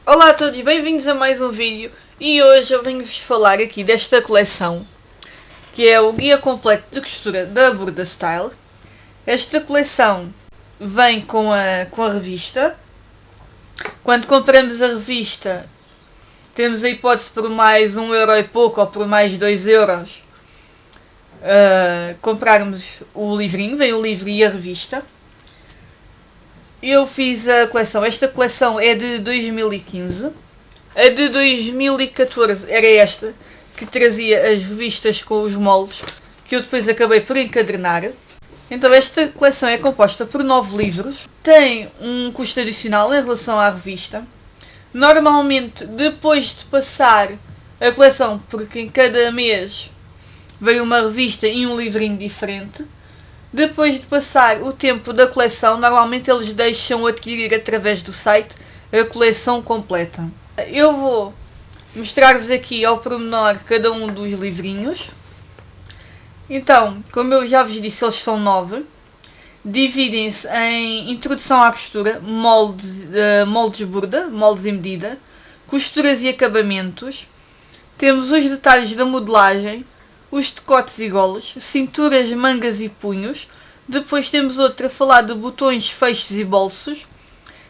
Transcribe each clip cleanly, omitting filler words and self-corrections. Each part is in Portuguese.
Olá a todos, bem-vindos a mais um vídeo e hoje eu venho-vos falar aqui desta coleção que é o Guia Completo de Costura da Burda Style. Esta coleção vem com a revista. Quando compramos a revista temos a hipótese por mais 1€ e pouco ou por mais 2€ comprarmos o livrinho, vem o livro e a revista. Eu fiz a coleção, esta coleção é de 2015, a de 2014 era esta, que trazia as revistas com os moldes, que eu depois acabei por encadernar. Então esta coleção é composta por 9 livros, tem um custo adicional em relação à revista. Normalmente, depois de passar a coleção, porque em cada mês vem uma revista e um livrinho diferente, depois de passar o tempo da coleção, normalmente eles deixam adquirir através do site a coleção completa. Eu vou mostrar-vos aqui ao pormenor cada um dos livrinhos. Então, como eu já vos disse, eles são 9. Dividem-se em introdução à costura, moldes Burda, moldes em medida, costuras e acabamentos. Temos os detalhes da modelagem, os decotes e golas, cinturas, mangas e punhos. Depois temos outra a falar de botões, feixes e bolsos.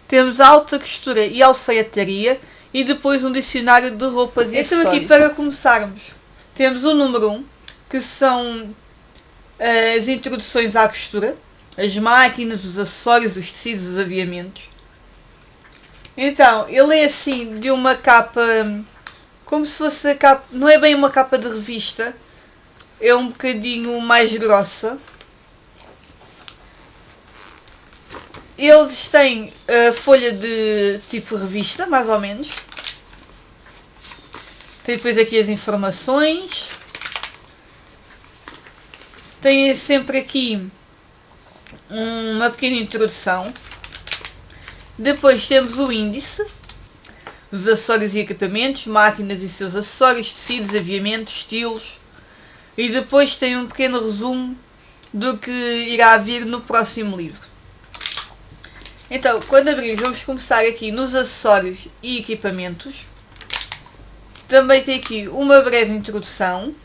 Temos a alta costura e alfaiataria. E depois um dicionário de roupas e acessórios. Então aqui para começarmos temos o número 1, que são as introduções à costura, as máquinas, os acessórios, os tecidos, os aviamentos. Então, ele é assim de uma capa, como se fosse a capa, não é bem uma capa de revista, é um bocadinho mais grossa. Eles têm a folha de tipo revista, mais ou menos. Tem depois aqui as informações. Tem sempre aqui uma pequena introdução. Depois temos o índice, os acessórios e equipamentos, máquinas e seus acessórios, tecidos, aviamentos, estilos. E depois tem um pequeno resumo do que irá vir no próximo livro. Então, quando abrimos, vamos começar aqui nos acessórios e equipamentos. Também tem aqui uma breve introdução.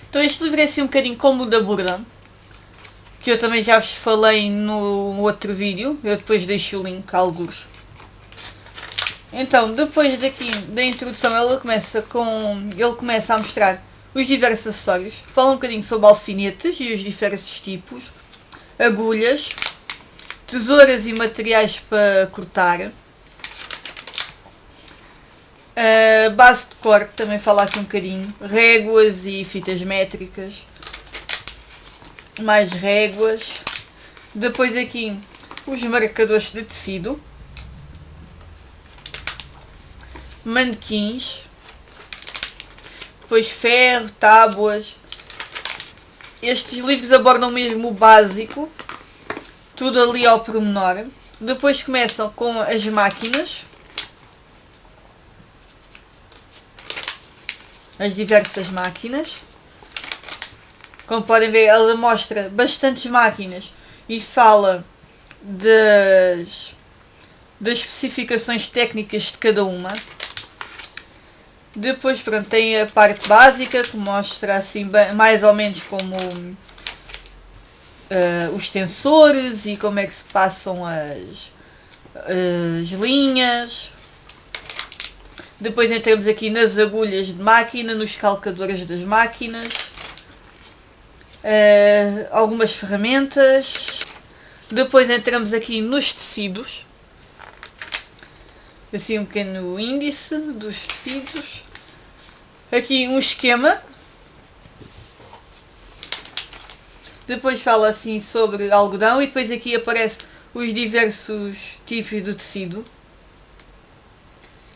Então este livro é assim um bocadinho como o da Burda, que eu também já vos falei no outro vídeo. Eu depois deixo o link a alguns. Então, depois daqui da introdução, ele começa a mostrar os diversos acessórios. Fala um bocadinho sobre alfinetes e os diversos tipos. Agulhas, tesouras e materiais para cortar, base de corte, também fala aqui um bocadinho, réguas e fitas métricas, mais réguas, depois aqui os marcadores de tecido, manequins, depois ferro, tábuas. Estes livros abordam mesmo o básico, tudo ali ao pormenor. Depois começam com as máquinas, as diversas máquinas. Como podem ver, ela mostra bastantes máquinas e fala das especificações técnicas de cada uma. Depois, pronto, tem a parte básica que mostra assim mais ou menos como os tensores e como é que se passam as linhas. Depois entramos aqui nas agulhas de máquina, nos calcadores das máquinas, algumas ferramentas. Depois entramos aqui nos tecidos, assim um pequeno índice dos tecidos. Aqui um esquema. Depois fala assim sobre algodão e depois aqui aparece os diversos tipos de tecido.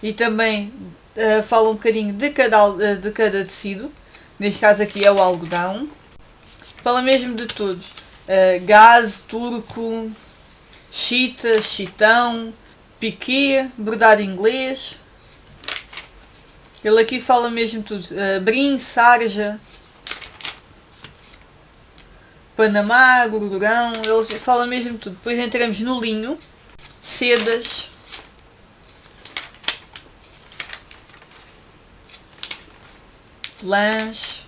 E também fala um bocadinho de cada tecido. Neste caso aqui é o algodão. Fala mesmo de tudo. Gaze, turco, chita, chitão, piqué, bordado inglês. Ele aqui fala mesmo tudo. Brim, sarja, Panamá, gordurão. Ele fala mesmo tudo. Depois entramos no linho. sedas, lãs,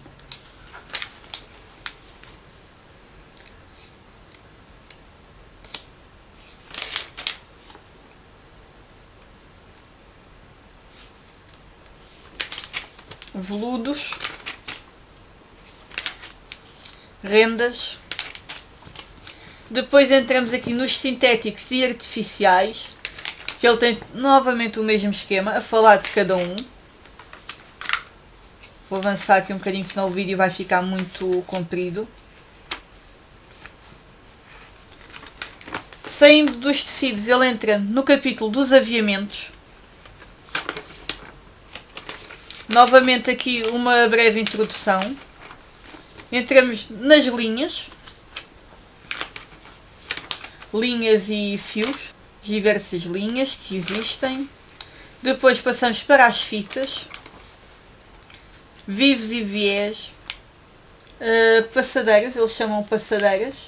veludos, rendas. Depois entramos aqui nos sintéticos e artificiais, que ele tem novamente o mesmo esquema, a falar de cada um. Vou avançar aqui um bocadinho, senão o vídeo vai ficar muito comprido. Saindo dos tecidos, ele entra no capítulo dos aviamentos. Novamente aqui uma breve introdução. Entramos nas linhas. Linhas e fios. Diversas linhas que existem. Depois passamos para as fitas. Vivos e viés. Passadeiras, eles chamam passadeiras.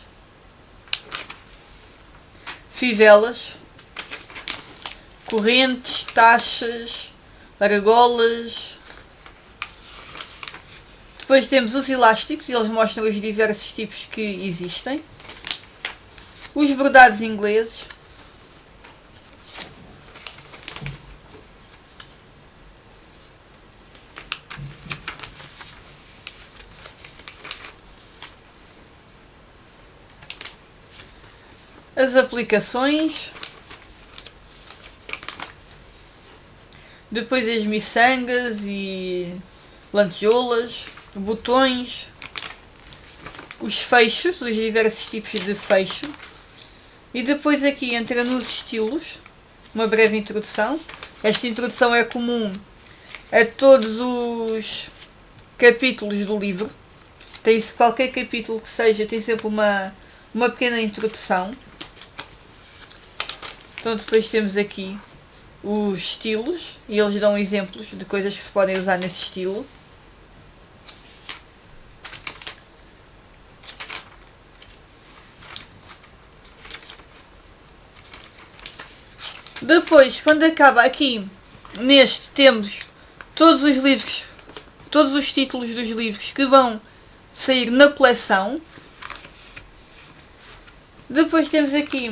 Fivelas. Correntes, taxas, argolas. Depois temos os elásticos, e eles mostram os diversos tipos que existem. Os bordados ingleses. As aplicações. Depois as miçangas e lantejoulas. Botões, os fechos, os diversos tipos de fecho, e depois aqui entra nos estilos, uma breve introdução. Esta introdução é comum a todos os capítulos do livro. Qualquer capítulo que seja tem sempre uma pequena introdução. Então depois temos aqui os estilos, e eles dão exemplos de coisas que se podem usar nesse estilo. Depois, quando acaba aqui, neste temos todos os livros, todos os títulos dos livros que vão sair na coleção. Depois temos aqui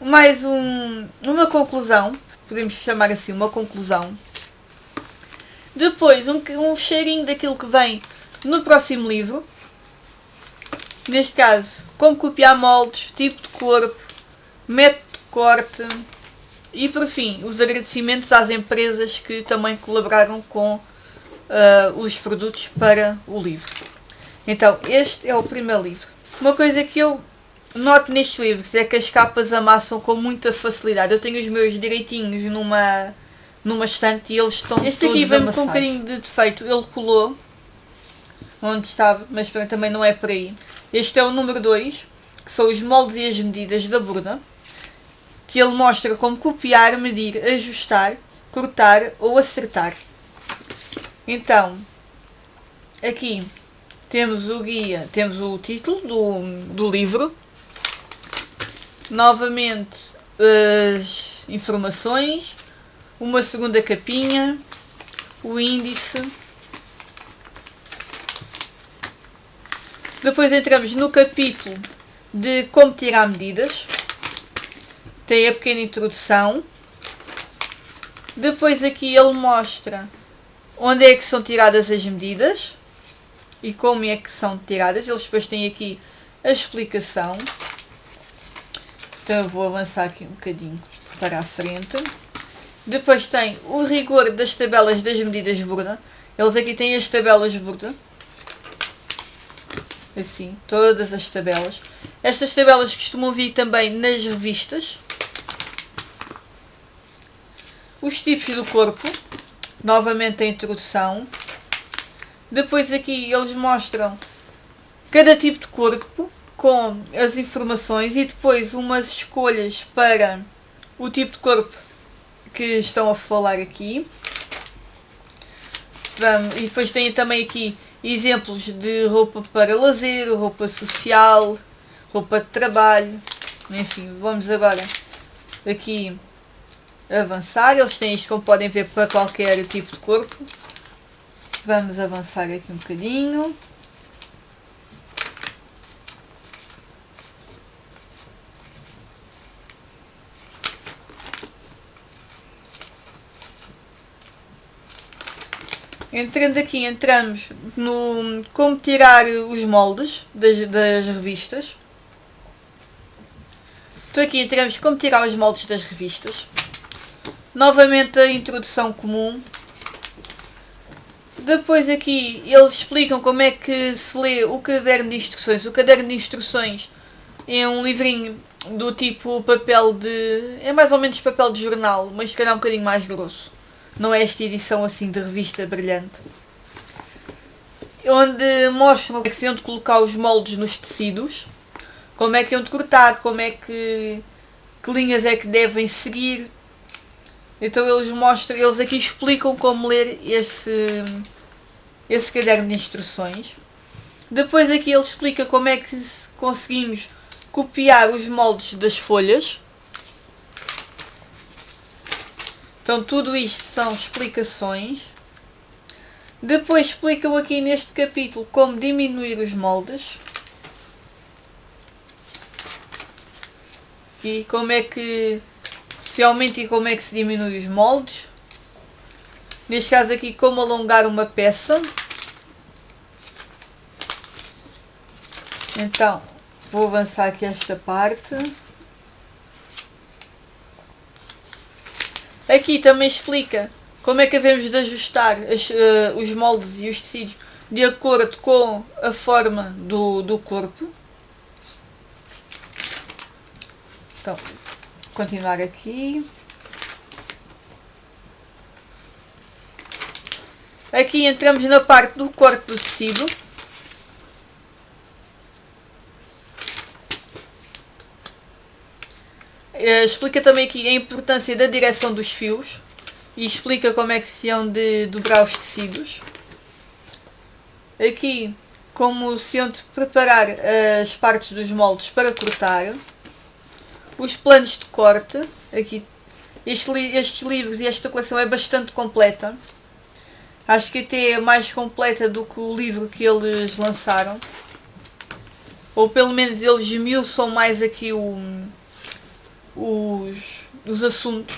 mais uma conclusão, podemos chamar assim uma conclusão. Depois um cheirinho daquilo que vem no próximo livro. Neste caso, como copiar moldes, tipo de corpo, método corte e por fim os agradecimentos às empresas que também colaboraram com os produtos para o livro. Então este é o primeiro livro. Uma coisa que eu noto nestes livros é que as capas amassam com muita facilidade. Eu tenho os meus direitinhos numa estante e eles estão este todos aqui vem com um bocadinho de defeito, ele colou onde estava, mas também não é por aí. Este é o número 2, que são os moldes e as medidas da borda, que ele mostra como copiar, medir, ajustar, cortar ou acertar. Então, aqui temos o guia, temos o título do livro, novamente as informações, uma segunda capinha, o índice. Depois entramos no capítulo de como tirar medidas. Tem a pequena introdução. Depois aqui ele mostra onde é que são tiradas as medidas e como é que são tiradas. Eles depois têm aqui a explicação. Então eu vou avançar aqui um bocadinho para a frente. Depois tem o rigor das tabelas das medidas de borda. Eles aqui têm as tabelas de borda. Assim, todas as tabelas. Estas tabelas costumam vir também nas revistas. Os tipos do corpo, novamente a introdução. Depois aqui eles mostram cada tipo de corpo com as informações e depois umas escolhas para o tipo de corpo que estão a falar aqui. E depois tem também aqui exemplos de roupa para lazer, roupa social, roupa de trabalho. Enfim, vamos agora aqui avançar. Eles têm isto, como podem ver, para qualquer tipo de corpo. Vamos avançar aqui um bocadinho. Entrando aqui, entramos no como tirar os moldes das revistas. Então aqui entramos como tirar os moldes das revistas. Novamente a introdução comum. Depois aqui eles explicam como é que se lê o caderno de instruções. O caderno de instruções é um livrinho do tipo papel de... é mais ou menos papel de jornal, mas se calhar um bocadinho mais grosso. Não é esta edição assim de revista brilhante. Onde mostram como é que se onde colocar os moldes nos tecidos. Como é que onde cortar, como é que linhas é que devem seguir. Então eles aqui explicam como ler esse caderno de instruções. Depois aqui ele explica como é que conseguimos copiar os moldes das folhas. Então tudo isto são explicações. Depois explicam aqui neste capítulo como diminuir os moldes. E como é que se aumenta e como é que se diminui os moldes. Neste caso aqui como alongar uma peça. Então vou avançar aqui esta parte. Aqui também explica como é que devemos de ajustar os moldes e os tecidos de acordo com a forma do corpo. Então, continuar aqui. Aqui entramos na parte do corte do tecido. Explica também aqui a importância da direção dos fios e explica como é que se hão de dobrar os tecidos. Aqui como se hão de preparar as partes dos moldes para cortar. Os planos de corte. Aqui, estes livros e esta coleção é bastante completa. Acho que até é mais completa do que o livro que eles lançaram. Ou pelo menos eles esmiuçam mais aqui os assuntos.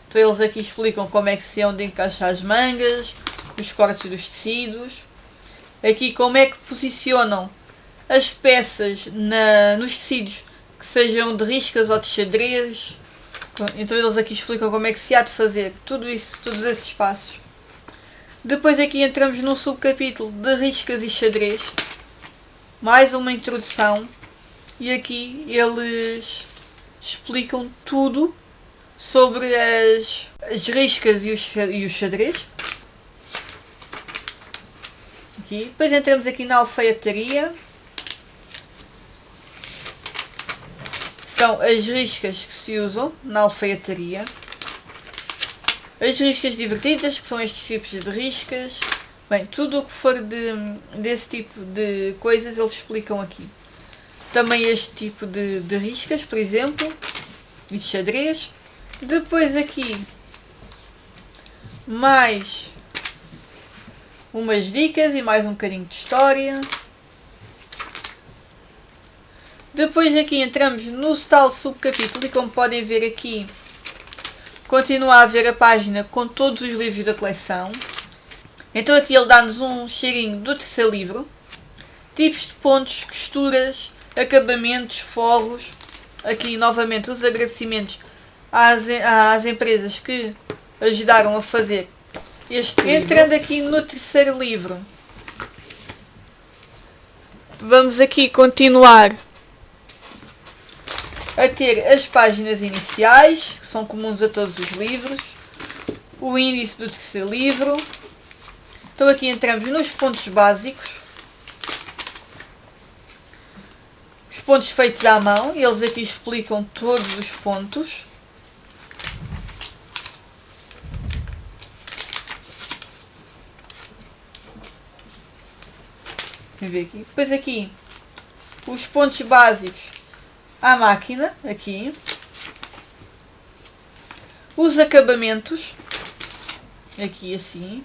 Então eles aqui explicam como é que se hão de encaixar as mangas, os cortes dos tecidos. Aqui como é que posicionam as peças nos tecidos que sejam de riscas ou de xadrez. Então eles aqui explicam como é que se há de fazer tudo isso, todos esses passos. Depois aqui entramos num subcapítulo de riscas e xadrez. Mais uma introdução. E aqui eles explicam tudo sobre as riscas e os xadrez. Aqui. Depois entramos aqui na alfaiataria. São as riscas que se usam na alfaiataria. As riscas divertidas, que são estes tipos de riscas. Bem, tudo o que for desse tipo de coisas eles explicam aqui. Também este tipo de riscas, por exemplo, e de xadrez. Depois aqui mais umas dicas e mais um bocadinho de história. Depois aqui entramos no tal subcapítulo e como podem ver aqui continua a haver a página com todos os livros da coleção. Então aqui ele dá-nos um cheirinho do terceiro livro. Tipos de pontos, costuras, acabamentos, forros. Aqui novamente os agradecimentos às empresas que ajudaram a fazer este livro. Entrando aqui no terceiro livro, vamos aqui continuar a ter as páginas iniciais, que são comuns a todos os livros, o índice do terceiro livro. Então aqui entramos nos pontos básicos, os pontos feitos à mão, e eles aqui explicam todos os pontos. Vamos ver aqui. Depois aqui, os pontos básicos à máquina, aqui. Os acabamentos, aqui assim.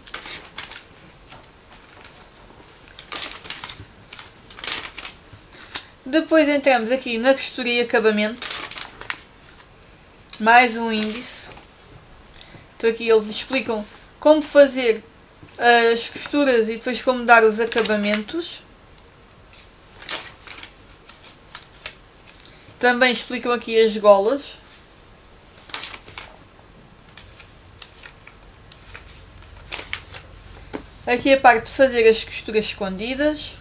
Depois entramos aqui na costura e acabamento. Mais um índice. Então aqui eles explicam como fazer as costuras e depois como dar os acabamentos. Também explicam aqui as golas. Aqui a parte de fazer as costuras escondidas.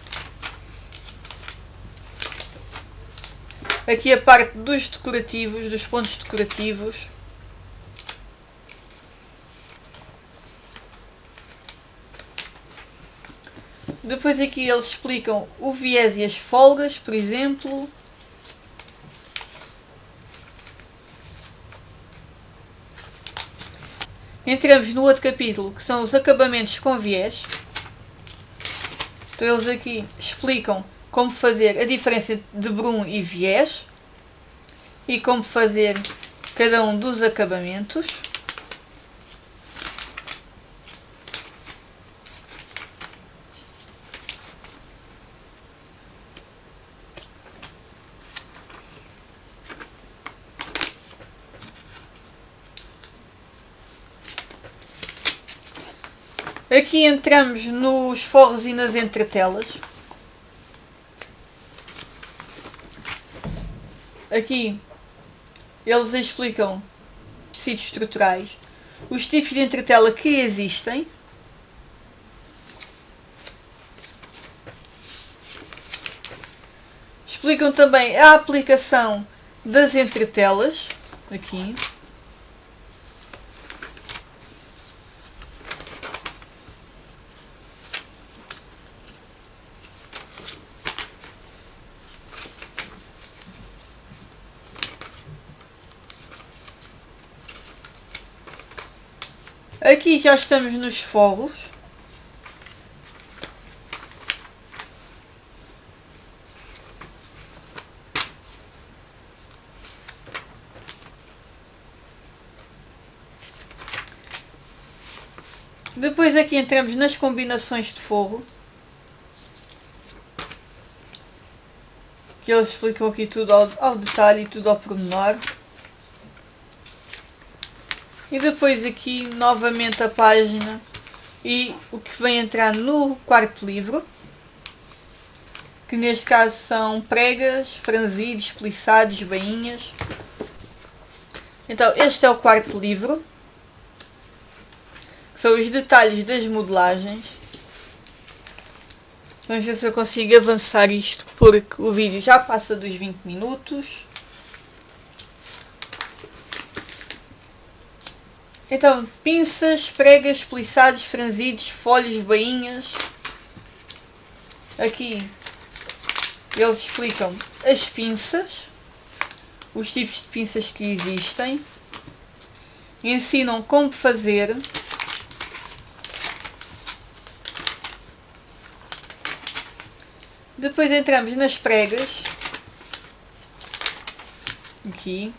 Aqui a parte dos decorativos, dos pontos decorativos. Depois aqui eles explicam o viés e as folgas, por exemplo. Entramos no outro capítulo, que são os acabamentos com viés. Então eles aqui explicam como fazer a diferença de brum e viés e como fazer cada um dos acabamentos. Aqui entramos nos forros e nas entretelas. Aqui eles explicam os tecidos estruturais, os tipos de entretela que existem. Explicam também a aplicação das entretelas. Aqui. Aqui já estamos nos forros. Depois aqui entramos nas combinações de forro. Que eles explicam aqui tudo ao detalhe e tudo ao pormenor. E depois aqui novamente a página e o que vem entrar no quarto livro, que neste caso são pregas, franzidos, plissados, bainhas. Então este é o quarto livro, que são os detalhes das modelagens. Vamos ver se eu consigo avançar isto, porque o vídeo já passa dos 20 minutos. Então, pinças, pregas, plissados, franzidos, folhos, bainhas. Aqui eles explicam as pinças, os tipos de pinças que existem, ensinam como fazer. Depois entramos nas pregas. Aqui.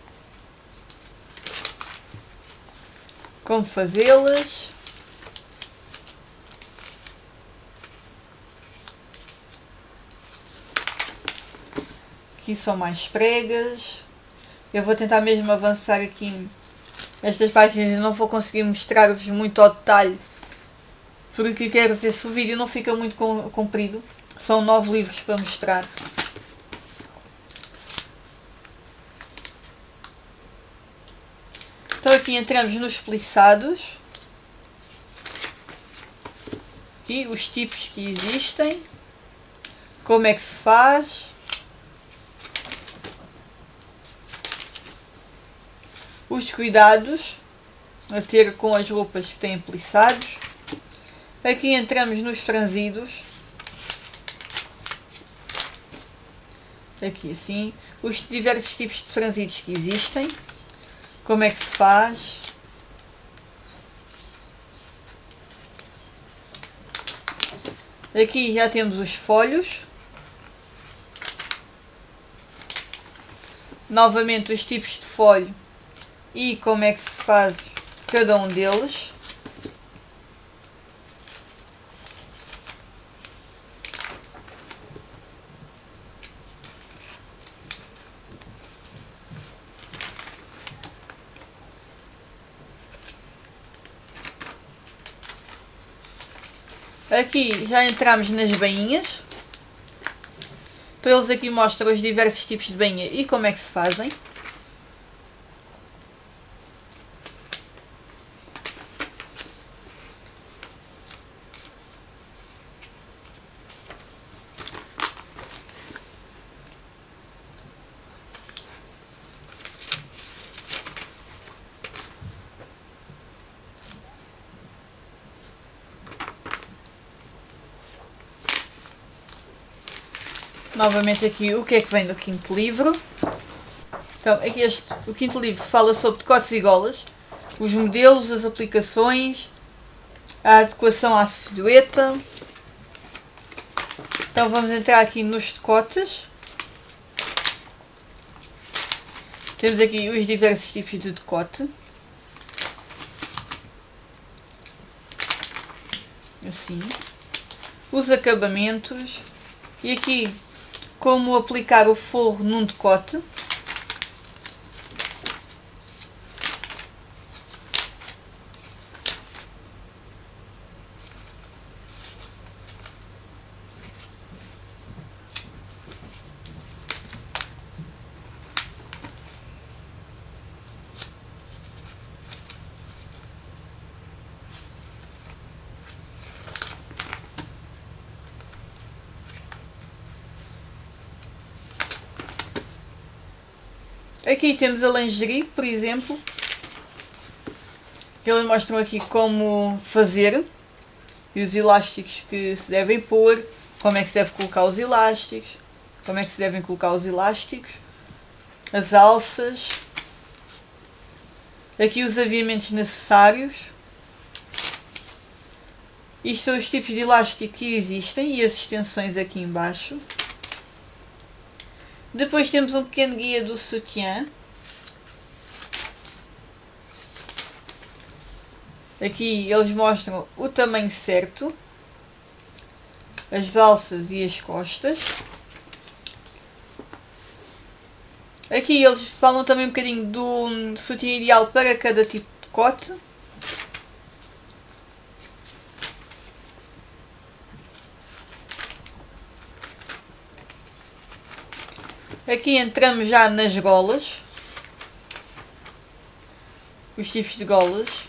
Como fazê-las. Aqui são mais pregas. Eu vou tentar mesmo avançar aqui. Estas páginas eu não vou conseguir mostrar-vos muito ao detalhe, porque quero ver se o vídeo não fica muito comprido. São 9 livros para mostrar. Então aqui entramos nos plissados. Aqui os tipos que existem. Como é que se faz. Os cuidados a ter com as roupas que têm plissados. Aqui entramos nos franzidos. Aqui assim. Os diversos tipos de franzidos que existem. Como é que se faz. Aqui já temos os folhos. novamente os tipos de folho e como é que se faz cada um deles. Aqui já entramos nas bainhas. Então eles aqui mostram os diversos tipos de bainha e como é que se fazem. Novamente aqui o que é que vem do quinto livro. Então aqui o quinto livro fala sobre decotes e golas, os modelos, as aplicações, a adequação à silhueta. Então vamos entrar aqui nos decotes. Temos aqui os diversos tipos de decote. Assim. Os acabamentos. E aqui como aplicar o forro num decote. Aqui temos a lingerie, por exemplo, que eles mostram aqui como fazer e os elásticos que se devem pôr, como é que se deve colocar os elásticos, como é que se devem colocar os elásticos, as alças, aqui os aviamentos necessários. Isto são os tipos de elástico que existem e as extensões aqui em baixo. Depois temos um pequeno guia do sutiã. Aqui eles mostram o tamanho certo, as alças e as costas. Aqui eles falam também um bocadinho do sutiã ideal para cada tipo de decote. Aqui entramos já nas golas, os tipos de golas.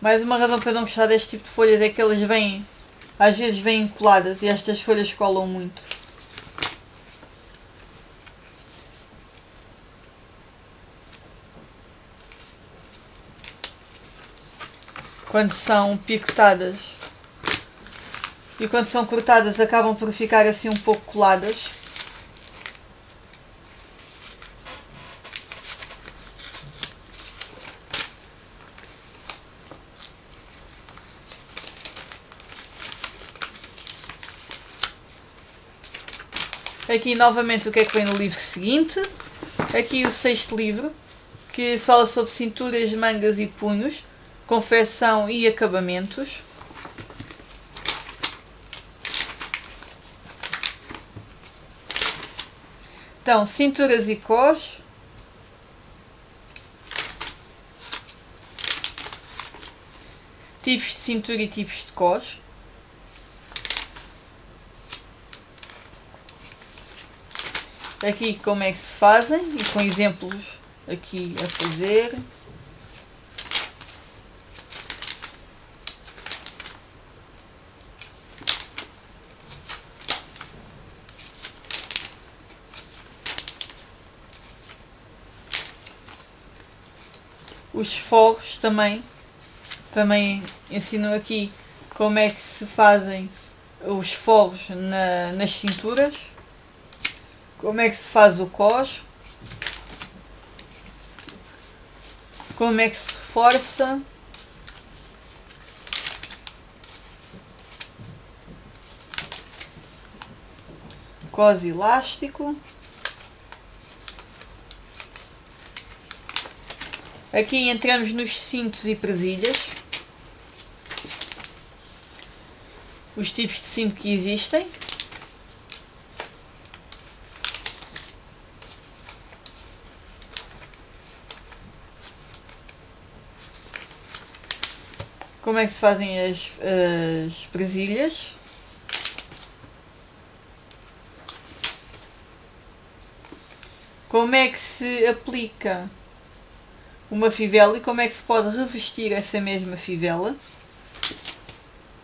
Mais uma razão para eu não gostar deste tipo de folhas é que elas vêm, às vezes vêm coladas e estas folhas colam muito. Quando são picotadas e quando são cortadas acabam por ficar assim um pouco coladas. Aqui novamente o que é que vem no livro seguinte. Aqui o sexto livro, que fala sobre cinturas, mangas e punhos, confecção e acabamentos. Então, cinturas e cós. Tipos de cintura e tipos de cós. Aqui como é que se fazem e com exemplos aqui a fazer. Os forros também ensinam aqui como é que se fazem os forros nas cinturas, como é que se faz o cós, como é que se reforça, cós elástico. Aqui entramos nos cintos e presilhas, os tipos de cinto que existem. Como é que se fazem as presilhas. Como é que se aplica uma fivela e como é que se pode revestir essa mesma fivela.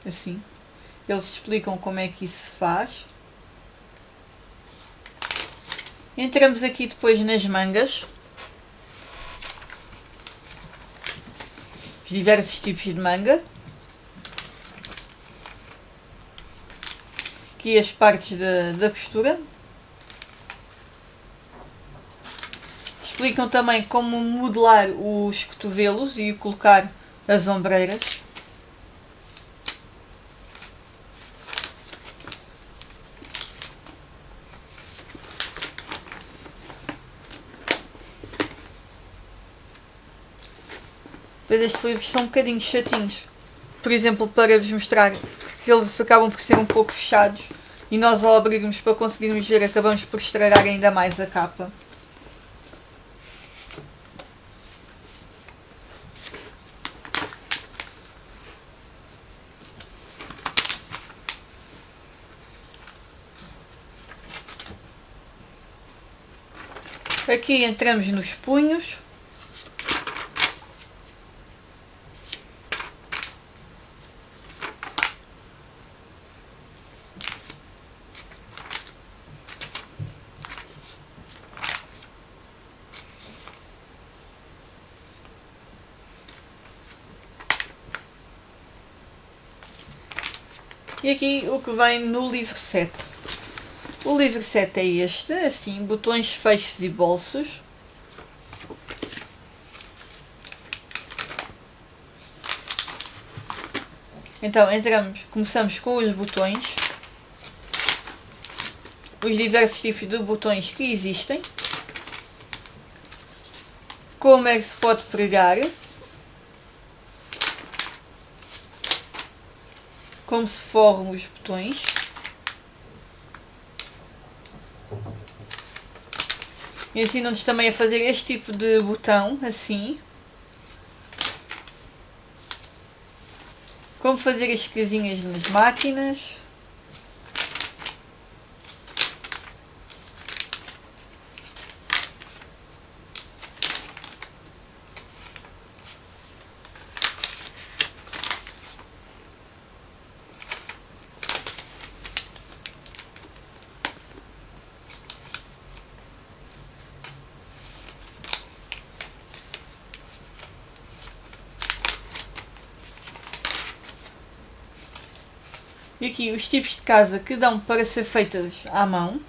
Assim. Eles explicam como é que isso se faz. Entramos aqui depois nas mangas. Os diversos tipos de manga. Aqui as partes da costura. Explicam também como modelar os cotovelos e colocar as ombreiras. Depois estes livros são um bocadinho chatinhos. Por exemplo, para vos mostrar que eles acabam por ser um pouco fechados e nós ao abrirmos para conseguirmos ver acabamos por estragar ainda mais a capa. Aqui entramos nos punhos. E aqui o que vem no livro 7. O livro 7 é este, assim, botões, feixes e bolsos. Então começamos com os botões. Os diversos tipos de botões que existem. Como é que se pode pregar. Como se forram os botões. E ensinam-nos também a fazer este tipo de botão, assim. Como fazer as casinhas nas máquinas. E aqui os tipos de casa que dão para ser feitas à mão.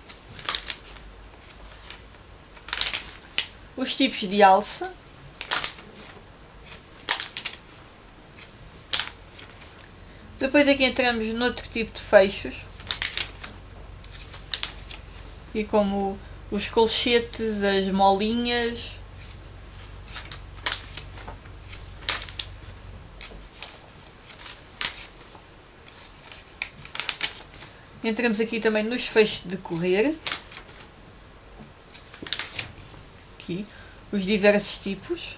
Os tipos de alça. Depois aqui entramos noutro tipo de fechos. E como os colchetes, as molinhas. Entramos aqui também nos fechos de correr. Aqui, os diversos tipos.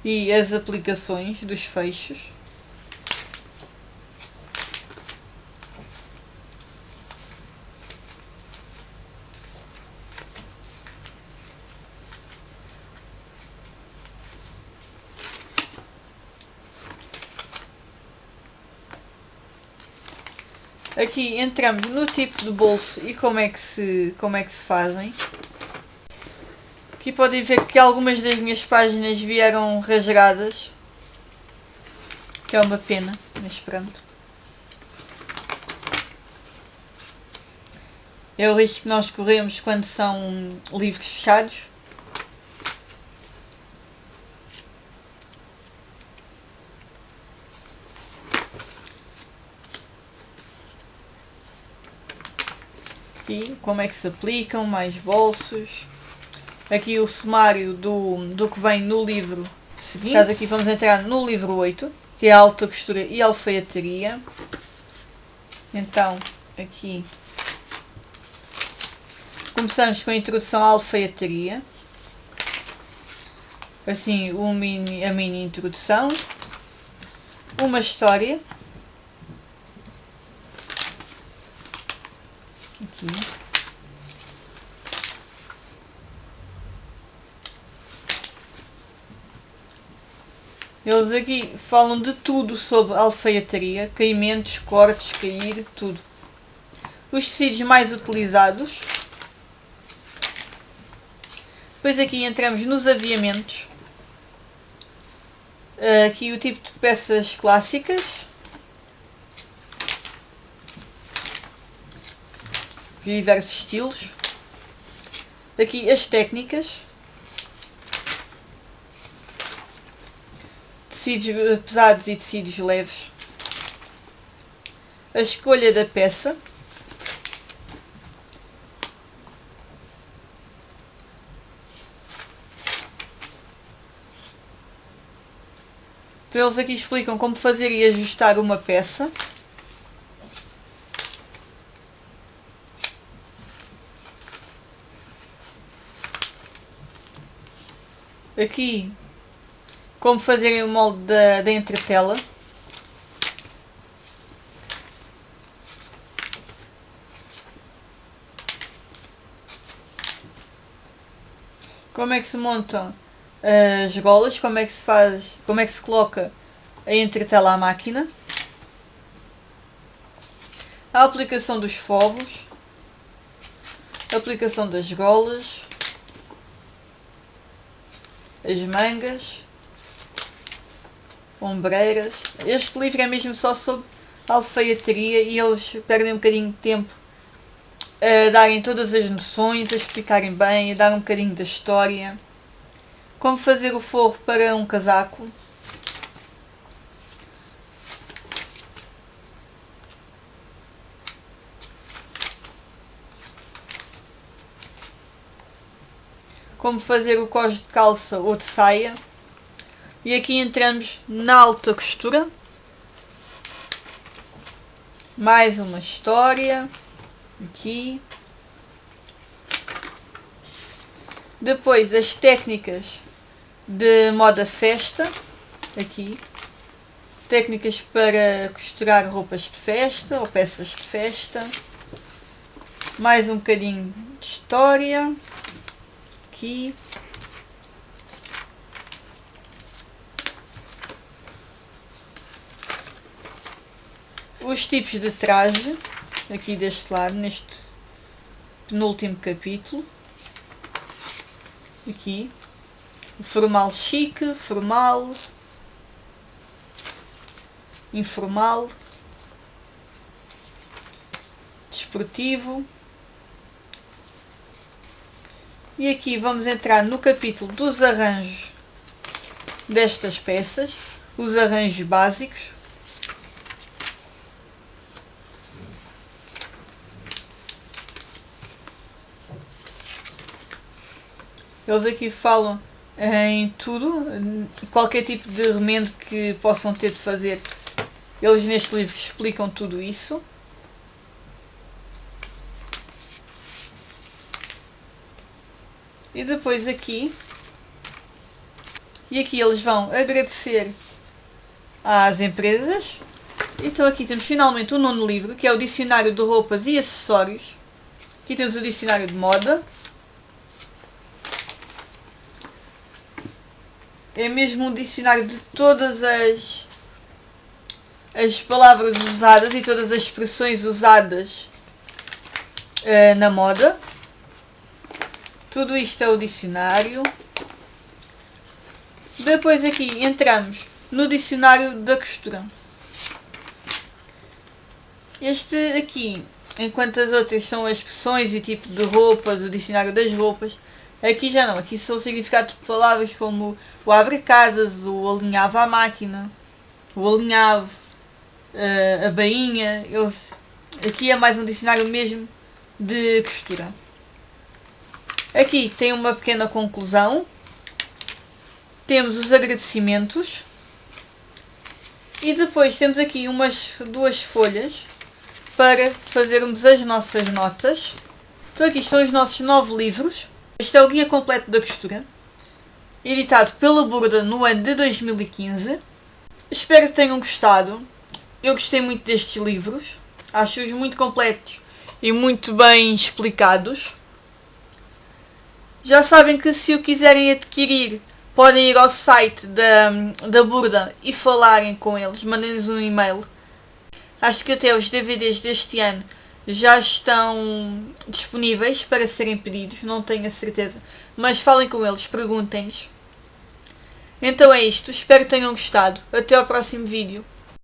E as aplicações dos fechos. Aqui entramos no tipo de bolso e como é que se fazem. Aqui podem ver que algumas das minhas páginas vieram rasgadas, que é uma pena, mas pronto. É o risco que nós corremos quando são livros fechados. Aqui, como é que se aplicam, mais bolsos. Aqui o sumário do que vem no livro seguinte. Aqui vamos entrar no livro 8, que é a alta costura e alfaiataria. Então, aqui começamos com a introdução à alfaiataria. Assim, a mini introdução. Uma história. Aqui. Eles aqui falam de tudo sobre alfaiataria, caimentos, cortes, cair, tudo. Os tecidos mais utilizados. Depois aqui entramos nos aviamentos. Aqui o tipo de peças clássicas. Diversos estilos. Aqui as técnicas. Tecidos pesados e tecidos leves. A escolha da peça. Então eles aqui explicam como fazer e ajustar uma peça. Aqui como fazerem o molde da entretela. Como é que se montam as golas, como é que se faz, como é que se coloca a entretela à máquina. A aplicação dos fogos. A aplicação das golas. As mangas. Ombreiras. Este livro é mesmo só sobre alfaiataria e eles perdem um bocadinho de tempo a darem todas as noções, a explicarem bem, a dar um bocadinho da história. Como fazer o forro para um casaco. Como fazer o cós de calça ou de saia. E aqui entramos na alta costura. Mais uma história. Aqui. Depois as técnicas de moda festa. Aqui. Técnicas para costurar roupas de festa ou peças de festa. Mais um bocadinho de história. Aqui. Os tipos de traje, aqui deste lado, neste penúltimo capítulo. Aqui. Formal chique, formal, informal, desportivo. E aqui vamos entrar no capítulo dos arranjos destas peças, os arranjos básicos. Eles aqui falam em tudo, qualquer tipo de remendo que possam ter de fazer. Eles neste livro explicam tudo isso. E depois aqui, e aqui eles vão agradecer às empresas. Então aqui temos finalmente o nono livro, que é o Dicionário de Roupas e Acessórios. Aqui temos o Dicionário de Moda. É mesmo um dicionário de todas as palavras usadas e todas as expressões usadas na moda. Tudo isto é o dicionário. Depois aqui entramos no dicionário da costura. Este aqui enquanto as outras são as expressões e o tipo de roupas, o dicionário das roupas. Aqui já não, aqui são significados de palavras como o abre-casas, o alinhava à máquina, o alinhavo, a bainha. Aqui é mais um dicionário mesmo de costura. Aqui tem uma pequena conclusão. Temos os agradecimentos. E depois temos aqui duas folhas para fazermos as nossas notas. Então aqui estão os nossos 9 livros. Este é o guia completo da costura, editado pela Burda no ano de 2015. Espero que tenham gostado. Eu gostei muito destes livros. Acho-os muito completos e muito bem explicados. Já sabem que se o quiserem adquirir, podem ir ao site da Burda e falarem com eles. Mandem-lhes um e-mail. Acho que até os DVDs deste ano já estão disponíveis para serem pedidos, não tenho a certeza, mas falem com eles, perguntem-lhes. Então é isto, espero que tenham gostado. Até ao próximo vídeo.